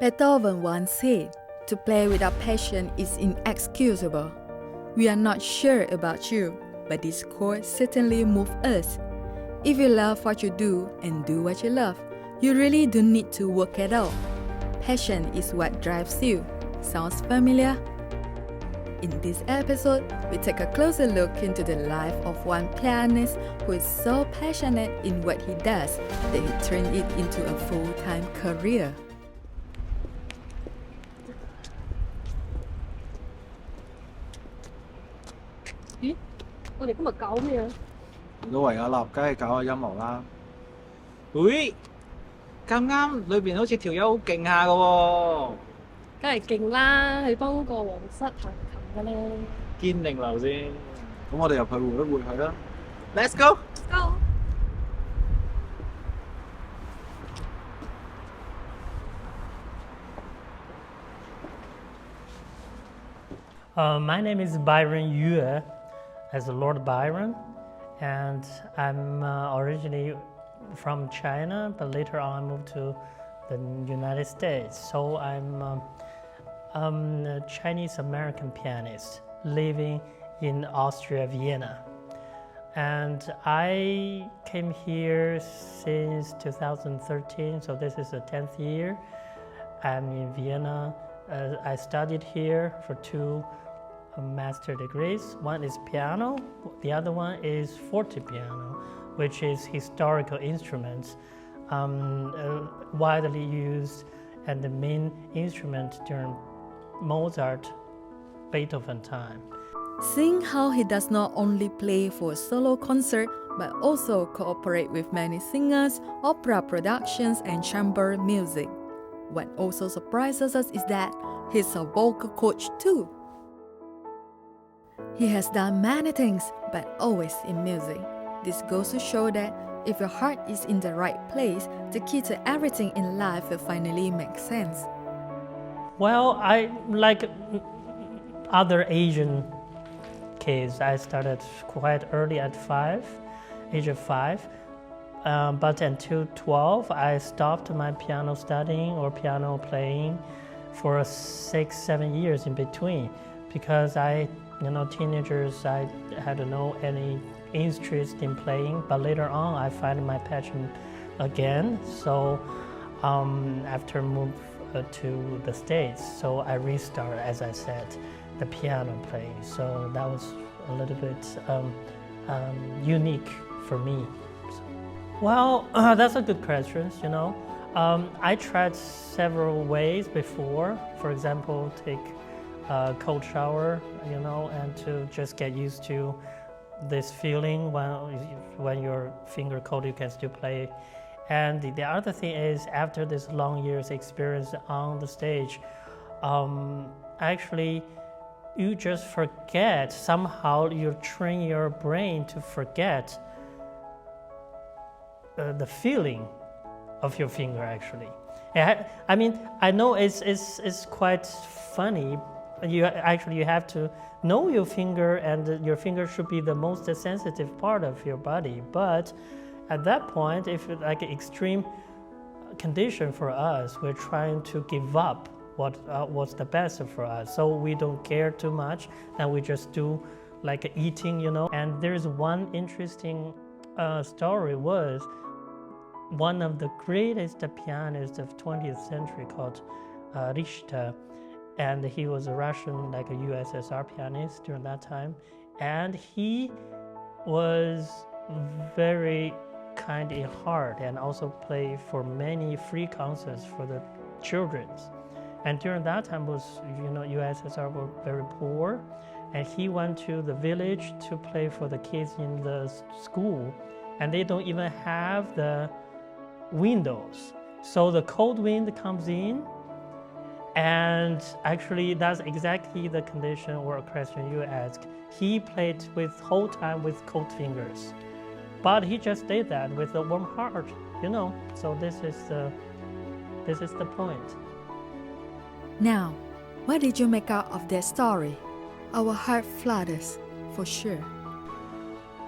Beethoven once said, "To play without passion is inexcusable." We are not sure about you, but this chord certainly moves us. If you love what you do and do what you love, you really don't need to work at all. Passion is what drives you. Sounds familiar? In this episode, we take a closer look into the life of one pianist who is so passionate in what he does that he turned it into a full-time career.咦，我哋今日搞咩啊？老維亞立梗係搞下音樂啦。喂，咁啱裏邊好似條友好勁下嘅喎，梗係勁啦，係幫個皇室彈琴嘅咧。堅定流先。咁我哋入去會一會佢啦。Let's go。Go。My name is Byron Yue, as Lord Byron, and I'm originally from China, but later on I moved to the United States. So I'm a Chinese-American pianist living in Austria, Vienna. And I came here since 2013, so this is the 10th year. I'm in Vienna. I studied here for 2 master degrees. One is piano, the other one is fortepiano, which is historical instruments widely used and the main instrument during Mozart, Beethoven time. Seeing how he does not only play for a solo concert, but also cooperate with many singers, opera productions, and chamber music. What also surprises us is that he's a vocal coach too. He has done many things, but always in music. This goes to show that if your heart is in the right place, the key to everything in life will finally make sense. Well, I like other Asian kids. I started quite early at age of 5. But until 12, I stopped my piano studying or piano playing for 6-7 years in between because teenagers, I had no any interest in playing. But later on, I found my passion again. So after move to the States, so I restarted, as I said, the piano playing. So that was a little bit unique for me. Well, that's a good question, I tried several ways before. For example, take a cold shower, and to just get used to this feeling when your finger cold, you can still play. And the other thing is, after this long years experience on the stage, actually, you just forget, somehow you train your brain to forget the feeling of your finger, actually. I mean, I know it's quite funny. You have to know your finger, and your finger should be the most sensitive part of your body. But at that point, if it's like an extreme condition for us, we're trying to give up what's the best for us. So we don't care too much, and we just do like eating, And there's one interesting story was one of the greatest pianists of 20th century called Richter, and he was a Russian, like a USSR pianist during that time, and he was very kind in heart and also played for many free concerts for the children. And during that time was, USSR were very poor, and he went to the village to play for the kids in the school, and they don't even have the windows. So the cold wind comes in, and actually that's exactly the condition or a question you asked. He played with whole time with cold fingers, but he just did that with a warm heart, So this is the point. Now, What did you make out of their story? Our heart flutters, for sure.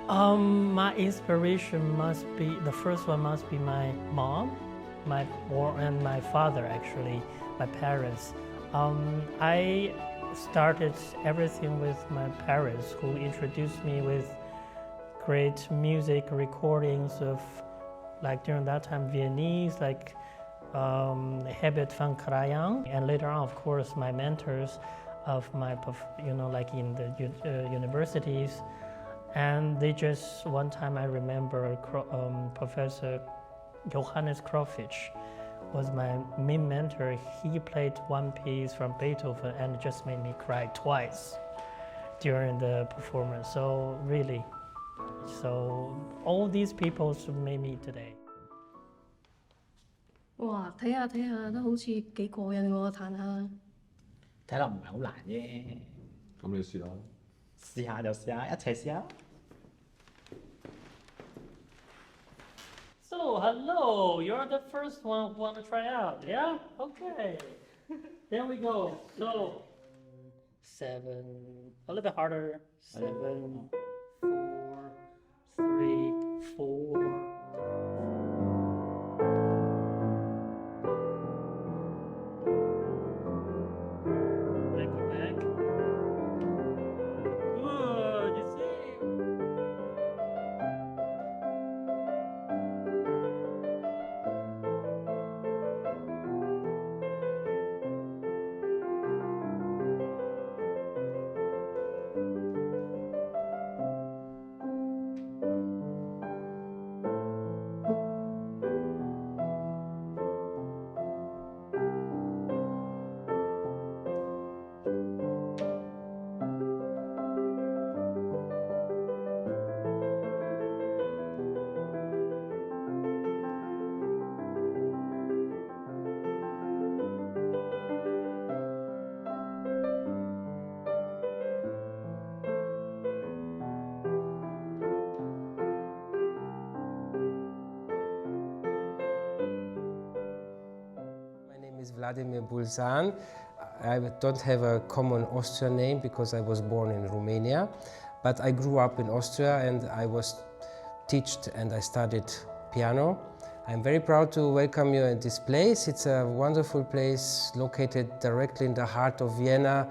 My inspiration must be, the first one must be my mom, and my father actually, my parents. I started everything with my parents, who introduced me with great music recordings of, like during that time, Viennese, like Herbert van Karajan, and later on, of course, my mentors of my, like in the universities. And they just, one time I remember Professor Johannes Crawfitch was my main mentor. He played one piece from Beethoven and it just made me cry twice during the performance. So really, so all these people made me today. 哇，睇下睇下，都好似幾過癮喎，彈下。睇落唔係好難啫，咁你試下。試下就試下，一齊試下。So, hello, you're the first one who want to try out, yeah? Okay. There we go. So, 7, a little bit harder. 7, 4, 3, 4. Back. Good, you see? Is Vladimir Bulzan. I don't have a common Austrian name because I was born in Romania, but I grew up in Austria and I was taught and I studied piano. I'm very proud to welcome you at this place. It's a wonderful place located directly in the heart of Vienna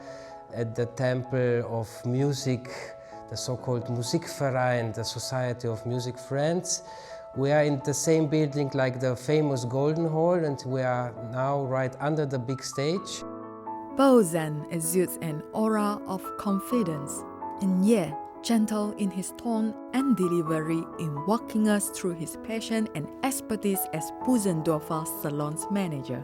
at the Temple of Music, the so-called Musikverein, the Society of Music Friends. We are in the same building like the famous Golden Hall, and we are now right under the big stage. Bulzan exudes an aura of confidence, and yet gentle in his tone and delivery in walking us through his passion and expertise as Bösendorfer Salon's manager.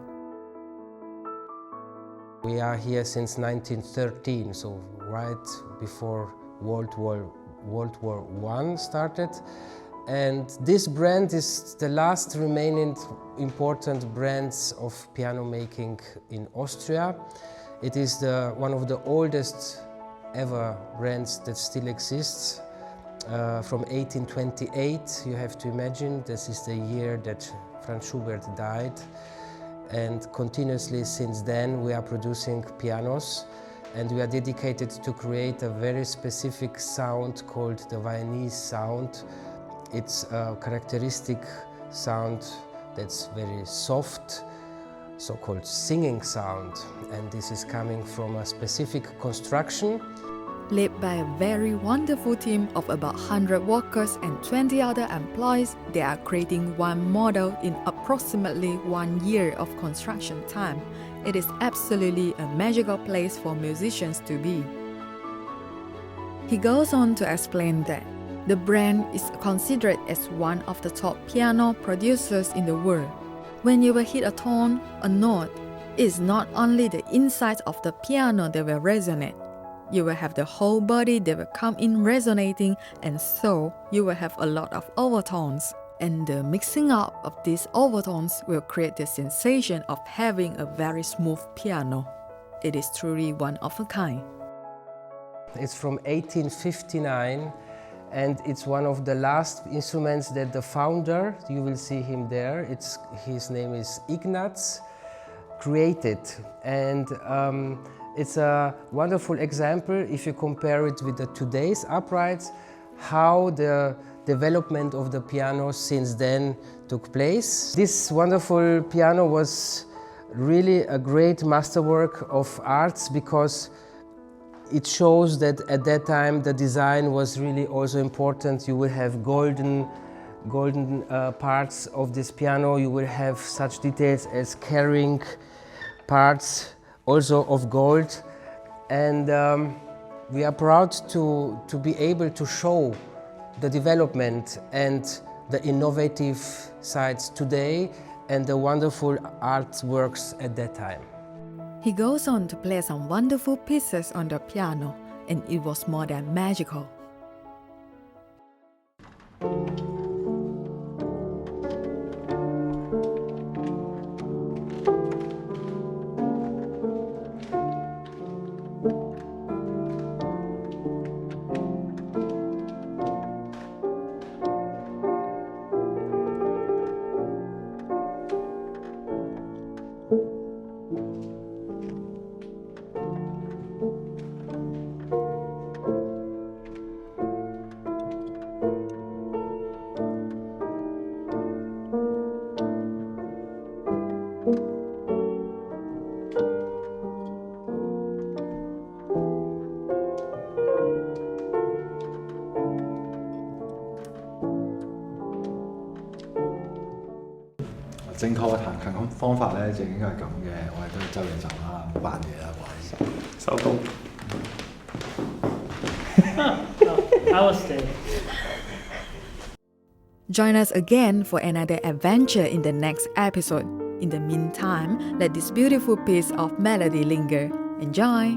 We are here since 1913, so right before World War I started. And this brand is the last remaining important brands of piano making in Austria. It is one of the oldest ever brands that still exists. From 1828, you have to imagine, this is the year that Franz Schubert died. And continuously since then we are producing pianos, and we are dedicated to create a very specific sound called the Viennese sound. It's a characteristic sound that's very soft, so-called singing sound, and this is coming from a specific construction. Led by a very wonderful team of about 100 workers and 20 other employees, they are creating one model in approximately 1 year of construction time. It is absolutely a magical place for musicians to be. He goes on to explain that the brand is considered as one of the top piano producers in the world. When you will hit a tone, a note, it's not only the inside of the piano that will resonate. You will have the whole body that will come in resonating, and so you will have a lot of overtones. And the mixing up of these overtones will create the sensation of having a very smooth piano. It is truly one of a kind. It's from 1859. And it's one of the last instruments that the founder, you will see him there, his name is Ignaz, created. And it's a wonderful example if you compare it with the today's uprights, how the development of the piano since then took place. This wonderful piano was really a great masterwork of arts because it shows that at that time the design was really also important. You will have golden parts of this piano. You will have such details as carrying parts also of gold. And we are proud to be able to show the development and the innovative sides today and the wonderful artworks at that time. He goes on to play some wonderful pieces on the piano, and it was more than magical.正確嘅彈琴方法咧就應該係咁嘅，我哋都要周嘢走啦，唔好扮嘢啦，唔好意思。收工。I will stay. Join us again for another adventure in the next episode. In the meantime, let this beautiful piece of melody linger. Enjoy!